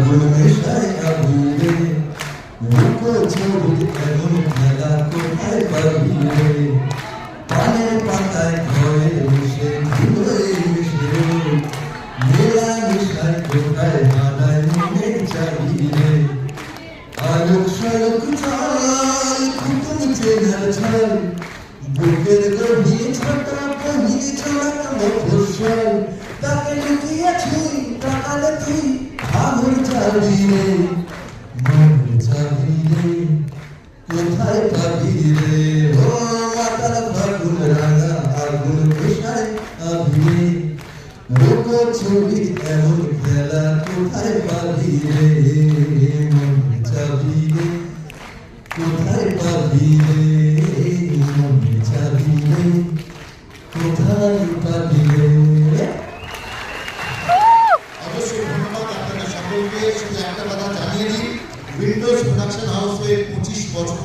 আগুন নেশায় আগুনে মুখো ছবি এমন খেলা কোথায় পাবি রে পানের পাতায় ঘরে বসে ধুলোয় মিশে মেলা নেশায় কোথায় হারায় মনের চাবি রে আলোক সড়ক চাল কুতুব চেনার ছাল বুকের গভীর ছোটা গভীর ছড়া মফস্বল তাকে লুকিয়েছি তাকালে তুই আগুন চাবি রে মন চাবি রে কোথায় পাবি রে ও মাতার ফাগুন রাঙা আগুন নেশায় আবি লোক ছবি এমন খেলা কোথায় পাবি রে মন চাবি রে কোথায় পাবি রে মন চাবি রে কোথায় পাবি রে। অবশ্যই ধন্যবাদ আপনাদের সকলকে। শুধু একটা কথা জানিয়ে দিই, উইন্ডোজ প্রোডাকশন হাউসের 25 বছর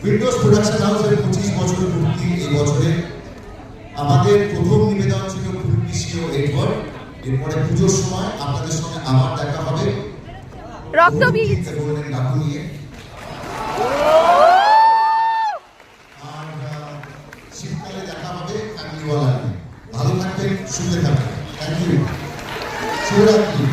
উইন্ডোজ প্রোডাকশন হাউসের 25 বছর পূর্তি এই বছরে। আমাদের প্রথম নিবেদন ছিল ফুলকৃষ্ণ এডওয়ার্ড। এরপরে পুজোর সময় আপনাদের সঙ্গে আবার দেখা হবে রক্তবীজ ডাকু নিয়ে। আর শীতকালে দেখা হবে ফ্যামিলিওয়ালা নিয়ে। ভালো থাকবেন, সুখে থাকবেন। Thank you. শুভরাত্রি।